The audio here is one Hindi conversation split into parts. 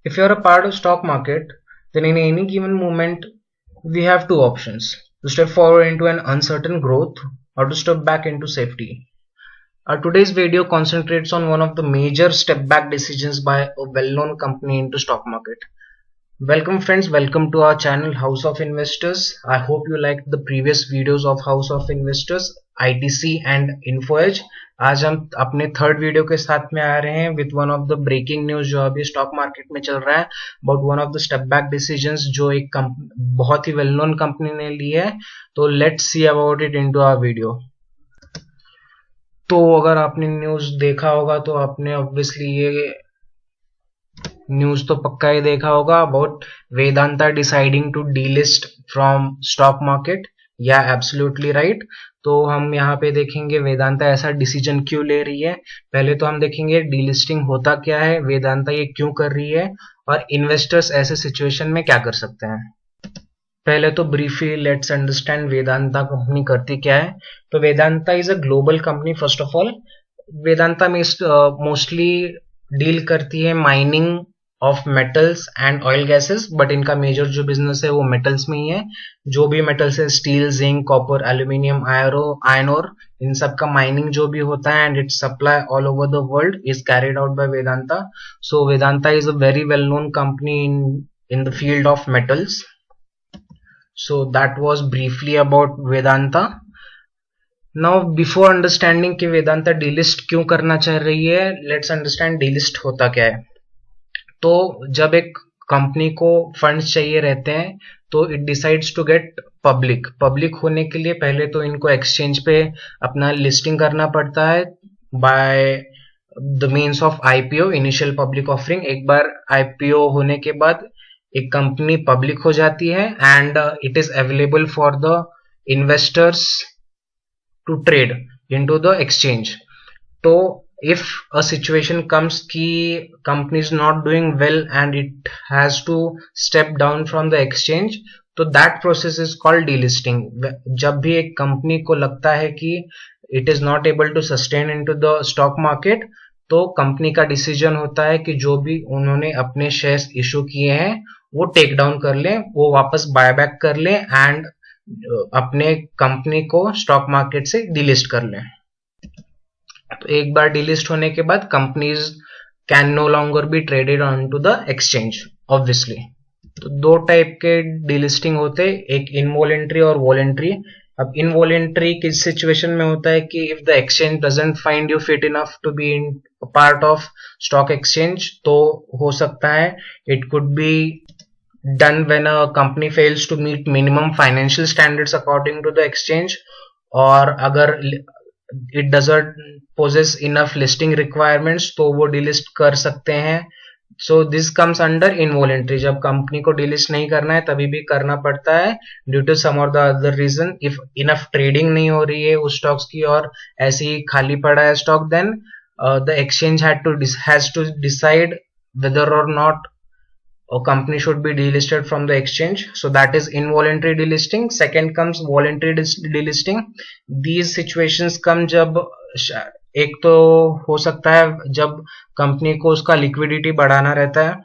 If you're a part of stock market, then in any given moment, we have two options: to step forward into an uncertain growth or to step back into safety. Today's video concentrates on one of the major step back decisions by a well-known company into stock market. Welcome friends, welcome to our channel House of Investors. I hope you liked the previous videos of House of Investors, ITC and InfoEdge. आज हम अपने थर्ड वीडियो के साथ में आ रहे हैं with one of the breaking news जो अभी स्टॉक मार्केट में चल रहा है about one of the step back decisions जो एक बहुत ही वेल नोन कंपनी ने ली है. तो let's see about it into our video. तो अगर आपने न्यूज देखा होगा तो आपने ऑब्वियसली ये न्यूज तो पक्का ही देखा होगा about Vedanta deciding to delist from stock market. या एब्सोल्युटली राइट. तो हम यहाँ पे देखेंगे वेदांता ऐसा डिसीजन क्यों ले रही है. पहले तो हम देखेंगे डीलिस्टिंग होता क्या है, वेदांता ये क्यों कर रही है और इन्वेस्टर्स ऐसे सिचुएशन में क्या कर सकते हैं. पहले तो briefly let's understand Vedanta company करती क्या है. तो Vedanta is a global company. First of all Vedanta में मोस्टली डील करती है mining of metals and oil gases, but इनका मेजर जो बिजनेस है वो मेटल्स में ही है. जो भी मेटल्स है steel, zinc, copper, aluminium, iron ore, इन सब का माइनिंग जो भी होता है and its supply all over the world is carried out by Vedanta. So Vedanta is a very well known company in the field of metals. So that was briefly about Vedanta. Now before understanding कि वेदांता डीलिस्ट क्यों करना चाह रही है, लेट्स अंडरस्टैंड डीलिस्ट होता क्या है. तो जब एक कंपनी को फंड्स चाहिए रहते हैं तो it decides to get public होने के लिए पहले तो इनको एक्सचेंज पे अपना लिस्टिंग करना पड़ता है by the means of IPO, initial public offering. एक बार आईपीओ होने के बाद एक कंपनी पब्लिक हो जाती है and it is available for the investors to trade into the exchange. तो if a situation comes कि company is not doing well and it has to step down from the exchange, तो that process is called delisting. जब भी एक कंपनी को लगता है कि it is not able to sustain into the stock market, तो कंपनी का डिसीजन होता है कि जो भी उन्होंने अपने शेयर्स इशू किए हैं वो टेक डाउन कर लें, वो वापस बाय बैक कर लें एंड अपने कंपनी को स्टॉक मार्केट से डिलिस्ट कर लें. तो एक बार डिलिस्ट होने के बाद companies can no longer be traded on to the exchange obviously. तो दो टाइप के डिलिस्टिंग होते हैं, एक इनवॉलेंट्री और वॉलेंट्री. अब इनवॉलेंट्री किस सिचुएशन में होता है कि if the exchange doesn't find you fit enough to be in part of stock exchange, तो हो सकता है it could be done when a company fails to meet minimum financial standards according to the exchange, और अगर it doesn't possess enough listing requirements तो वो डिलिस्ट कर सकते हैं. So this comes under involuntary. जब कंपनी को डिलिस्ट नहीं करना है तभी भी करना पड़ता है ड्यू टू सम और the other reason. If enough trading नहीं हो रही है उस स्टॉक्स की और ऐसे ही खाली पड़ा है stock, then the exchange has to decide whether or not a company should be delisted from the exchange. So that is involuntary delisting. Second comes voluntary delisting. These situations come जब एक तो हो सकता है जब कंपनी को उसका लिक्विडिटी बढ़ाना रहता है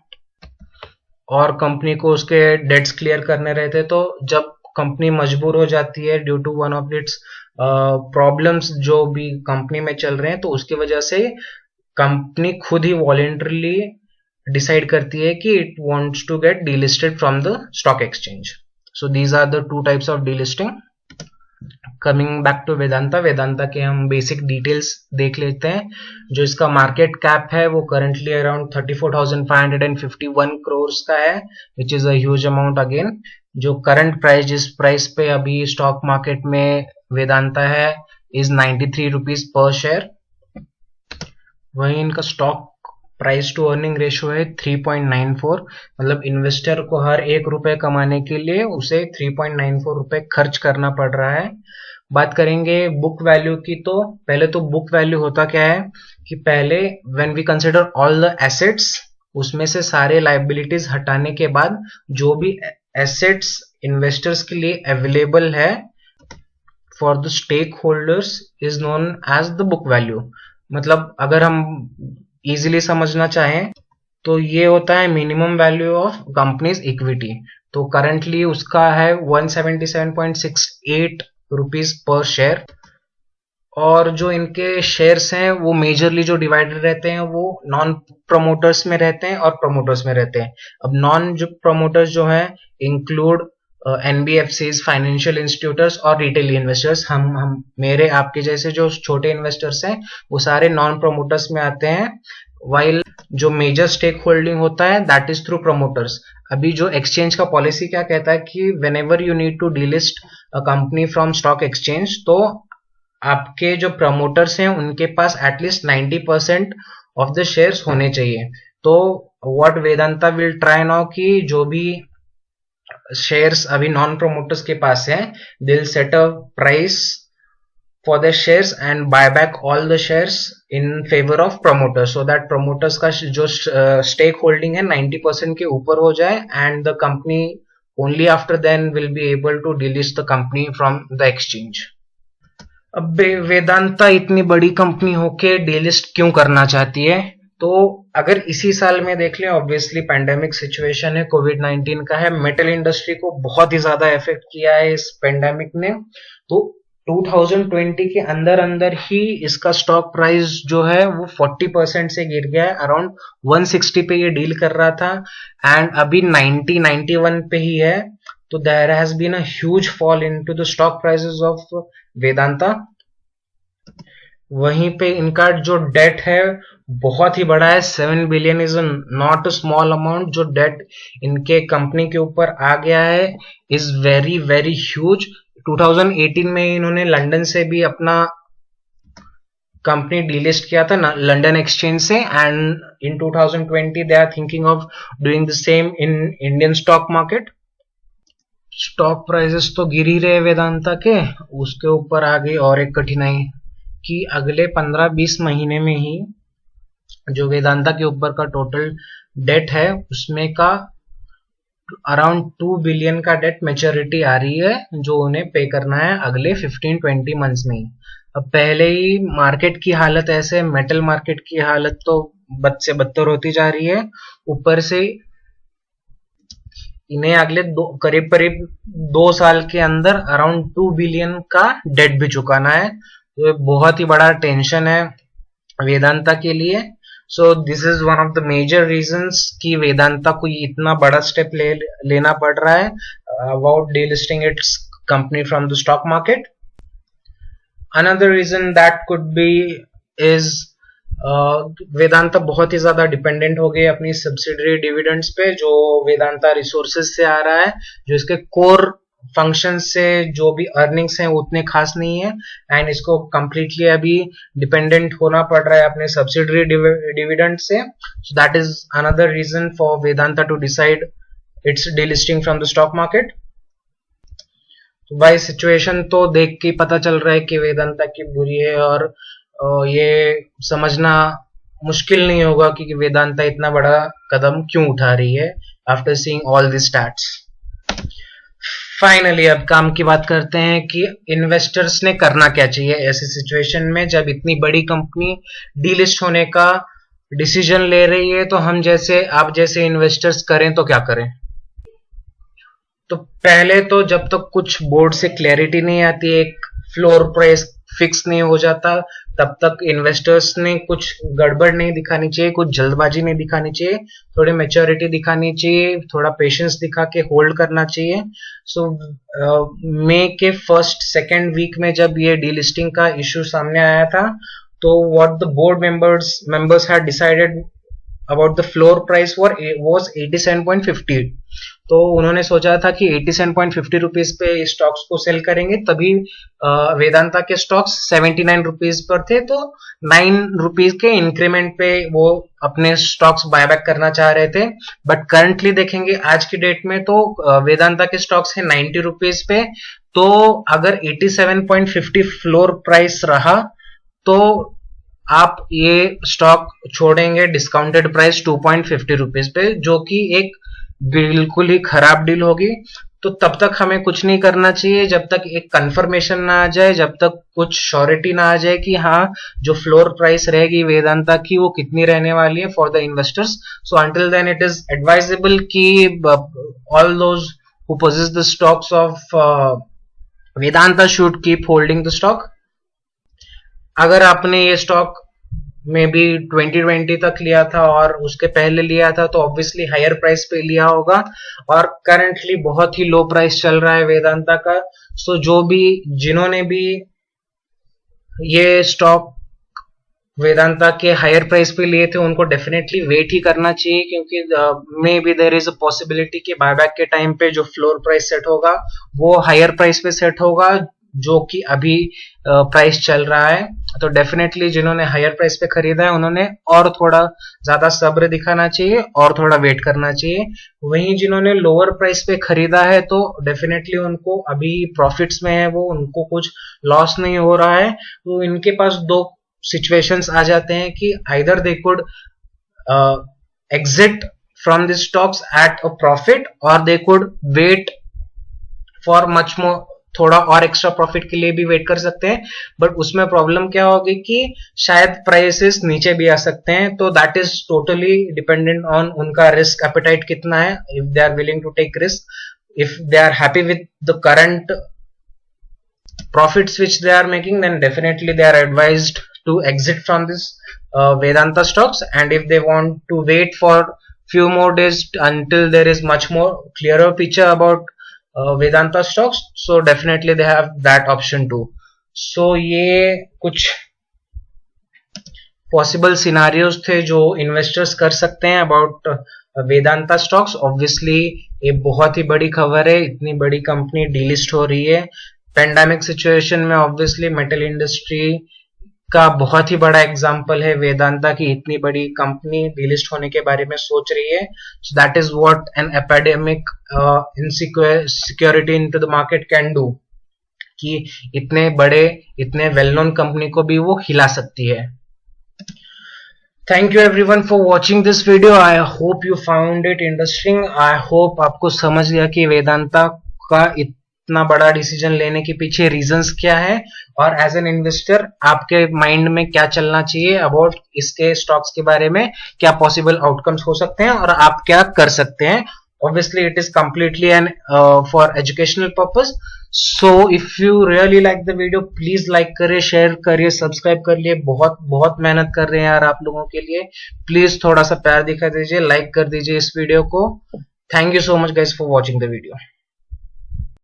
और कंपनी को उसके डेट्स क्लियर करने रहते हैं. तो जब कंपनी मजबूर हो जाती है due to one of its problems जो भी कंपनी में चल रहे हैं, तो उसकी वजह से कंपनी खुद ही वॉलेंटरली डिसाइड करती है कि it wants to get delisted from the stock exchange. So these are the two types of delisting. Coming back to Vedanta, Vedanta के हम बेसिक डिटेल्स देख लेते हैं. जो इसका मार्केट कैप है वो करंटली अराउंड 34,551 करोड़ का है, which is a huge amount. Again जो करंट प्राइस, जिस प्राइस पे अभी स्टॉक मार्केट में वेदांता है, इज 93 रुपीज पर शेयर. वहीं इनका stock price to earning ratio है 3.94. मतलब इन्वेस्टर को हर एक रुपए कमाने के लिए उसे 3.94 रुपए खर्च करना पड़ रहा है. बात करेंगे बुक वैल्यू की, तो पहले तो बुक वैल्यू होता क्या है कि पहले when we consider all the assets, उसमें से सारे लायबिलिटीज हटाने के बाद जो भी एसेट्स इन्वेस्टर्स के लिए अवेलेबल है for the stake holders is known as the book value. मतलब अगर हम इजीली समझना चाहें तो ये होता है minimum value of companies equity. तो करंटली उसका है 177.68 रुपीज पर शेयर। और जो इनके शेयर्स हैं वो मेजरली जो डिवाइडेड रहते हैं वो नॉन प्रमोटर्स में रहते हैं और प्रमोटर्स में रहते हैं। अब नॉन जो प्रमोटर्स जो हैं इंक्लूड एनबीएफसीज, फाइनेंशियल इंस्टीट्यूटर्स और रिटेल इन्वेस्टर्स। हम मेरे आपके जैसे जो छोटे इन्वेस्टर्स हैं वो सारे नॉन प्रमोटर्स में आते हैं, वाइल जो मेजर स्टेक होल्डिंग होता है दैट इज थ्रू प्रमोटर्स। अभी जो एक्सचेंज का पॉलिसी क्या कहता है कि whenever you need to delist a company from stock exchange, तो आपके जो प्रमोटर्स हैं उनके पास एटलीस्ट 90% ऑफ द शेयर्स होने चाहिए। तो what Vedanta will try now कि जो भी शेयर्स अभी नॉन प्रमोटर्स के पास है, they will set a price for the shares and buy back all the shares in favor of promoters, so that promoters का जो stake holding है 90% के ऊपर हो जाए, and the company only after then will be able to delist the company from the exchange। अब वेदांता इतनी बड़ी कंपनी होके डिलिस्ट क्यों करना चाहती है? तो अगर इसी साल में देख लें, ऑब्वियसली पैंडेमिक सिचुएशन है, कोविड-19 का है, मेटल इंडस्ट्री को बहुत ही ज्यादा इफेक्ट किया है इस पैंडेमिक ने। तो 2020 के अंदर अंदर ही इसका स्टॉक प्राइस जो है वो 40% से गिर गया है, अराउंड 160 पे ये डील कर रहा था एंड अभी 91 पे ही है। तो there has been a huge fall into the stock prices of Vedanta. वहीं पे इनका जो डेट है बहुत ही बड़ा है, 7 billion is not a small amount. जो डेट इनके कंपनी के ऊपर आ गया है इज वेरी वेरी ह्यूज। 2018 में इन्होंने लंदन से भी अपना कंपनी डीलिस्ट किया था लंदन एक्सचेंज से, and in 2020 they are thinking of doing the same in Indian stock market. Stock prices तो गिर ही रहे वेदांता के, उसके ऊपर आ गई और एक कठिनाई कि अगले 15-20 महीने में ही जो वेदांता के ऊपर का टोटल डेट है उसमें का अराउंड 2 बिलियन का डेट मैच्योरिटी आ रही है, जो उन्हें पे करना है अगले 15-20 मंथ्स में ही। अब पहले ही मार्केट की हालत ऐसे, मेटल मार्केट की हालत तो बद से बदतर होती जा रही है, ऊपर से इन्हें अगले करीब 2 साल के अंदर अराउंड 2 बिलियन का डेट भी चुकाना है। तो बहुत ही बड़ा टेंशन है वेदांता के लिए। So this is one of the major reasons कि वेदांता को इतना बड़ा स्टेप लेना पड़ रहा है about delisting its company from the stock market. Another reason that could be is Vedanta बहुत ही ज्यादा डिपेंडेंट हो गई अपनी सब्सिडरी डिविडेंड्स पे, जो वेदांता रिसोर्सेज से आ रहा है, जो इसके कोर फंक्शन से जो भी अर्निंग्स हैं उतने खास नहीं है, एंड इसको कंप्लीटली अभी डिपेंडेंट होना पड़ रहा है अपने सब्सिडरी डिविडेंड से। So that is another reason for Vedanta to decide its delisting from the stock market. तो भाई सिचुएशन तो देख के पता चल रहा है कि वेदांता की बुरी है, और ये समझना मुश्किल नहीं होगा कि वेदांता इतना बड़ा कदम क्यों उठा रही है after seeing all this stats. Finally अब काम की बात करते हैं कि इन्वेस्टर्स ने करना क्या चाहिए ऐसी सिचुएशन में, जब इतनी बड़ी कंपनी डीलिस्ट होने का डिसीजन ले रही है। तो हम जैसे आप जैसे इन्वेस्टर्स करें तो क्या करें? तो पहले तो जब तक कुछ बोर्ड से क्लैरिटी नहीं आती, एक फ्लोर प्राइस फिक्स नहीं हो जाता, तब तक इन्वेस्टर्स ने कुछ गड़बड़ नहीं दिखानी चाहिए, कुछ जल्दबाजी नहीं दिखानी चाहिए, थोड़ी मैच्योरिटी दिखानी चाहिए, थोड़ा पेशेंस दिखा के होल्ड करना चाहिए। सो मई के फर्स्ट सेकेंड वीक में जब ये डीलिस्टिंग का इश्यू सामने आया था, तो what the board members had decided about the floor price was 87.50। तो उन्होंने सोचा था कि 87.50 रुपीज पे स्टॉक्स को सेल करेंगे, तभी वेदांता के स्टॉक्स 79 रुपीज पर थे, तो 9 रुपीज के इंक्रीमेंट पे वो अपने स्टॉक्स बायबैक करना चाह रहे थे। बट करंटली देखेंगे आज की डेट में तो वेदांता के स्टॉक्स है 90 रुपीज पे। तो अगर 87.50 फ्लोर प्राइस रहा तो आप ये स्टॉक छोड़ेंगे डिस्काउंटेड प्राइस 2.50 रुपीज पे, जो कि एक बिल्कुल ही खराब डील होगी। तो तब तक हमें कुछ नहीं करना चाहिए जब तक एक कंफर्मेशन ना आ जाए, जब तक कुछ श्योरिटी ना आ जाए कि हाँ जो फ्लोर प्राइस रहेगी वेदांता की वो कितनी रहने वाली है for the investors. So until then it is advisable कि all those who possess the stocks of Vedanta should keep holding the stock। अगर आपने ये स्टॉक में भी 2020 तक लिया था और उसके पहले लिया था तो ऑब्वियसली हायर प्राइस पे लिया होगा, और करंटली बहुत ही लो प्राइस चल रहा है वेदांता का। सो जो भी जिन्होंने भी ये स्टॉक वेदांता के हायर प्राइस पे लिए थे उनको डेफिनेटली वेट ही करना चाहिए, क्योंकि maybe there is a possibility कि बायबैक के टाइम पे जो फ्लोर प्राइस सेट होगा वो हायर प्राइस पे सेट होगा जो कि अभी प्राइस चल रहा है। तो डेफिनेटली जिन्होंने हायर प्राइस पे खरीदा है उन्होंने और थोड़ा ज्यादा सब्र दिखाना चाहिए और थोड़ा वेट करना चाहिए। वहीं जिन्होंने लोअर प्राइस पे खरीदा है तो डेफिनेटली उनको अभी प्रॉफिट्स में है, वो उनको कुछ लॉस नहीं हो रहा है। तो इनके पास दो सिचुएशंस आ जाते हैं कि either they could exit from this stocks at a profit और they could wait for much more, थोड़ा और एक्स्ट्रा प्रॉफिट के लिए भी वेट कर सकते हैं। बट उसमें प्रॉब्लम क्या होगी कि शायद प्राइसेस नीचे भी आ सकते हैं। तो that is totally dependent on उनका रिस्क एपेटाइट कितना है, if they are willing to take risk, if they are happy with the current profits which they are making, then definitely they are advised to exit from this Vedanta stocks. And if they want to wait for few more days until there is much more clearer picture about Vedanta stocks, so definitely they have that option too। so ये कुछ पॉसिबल सिनारियोज थे जो इन्वेस्टर्स कर सकते हैं अबाउट वेदांता स्टॉक्स। ऑब्वियसली ये बहुत ही बड़ी खबर है, इतनी बड़ी कंपनी डीलिस्ट हो रही है पेंडेमिक सिचुएशन में। ऑब्वियसली मेटल इंडस्ट्री का बहुत ही बड़ा एग्जांपल है वेदांता की, इतनी बड़ी कंपनी डीलिस्ट होने के बारे में सोच रही है। सो that is what an epidemic insecurity into the market can do, कि इतने बड़े इतने वेल नोन कंपनी को भी वो हिला सकती है। Thank you everyone for watching this video. I hope you found it interesting. I hope आपको समझ गया कि वेदांता का इतना बड़ा डिसीजन लेने के पीछे रीजंस क्या है और एज एन इन्वेस्टर आपके माइंड में क्या चलना चाहिए अबाउट इसके स्टॉक्स के बारे में, क्या पॉसिबल आउटकम्स हो सकते हैं और आप क्या कर सकते हैं। Obviously it is completely an for educational purpose। so if you really like the video please like करिए, शेयर करिए, सब्सक्राइब करिए। बहुत बहुत मेहनत कर रहे हैं यार आप लोगों के लिए, प्लीज थोड़ा सा प्यार दिखा दीजिए, लाइक कर दीजिए इस वीडियो को। Thank you so much guys for watching the video.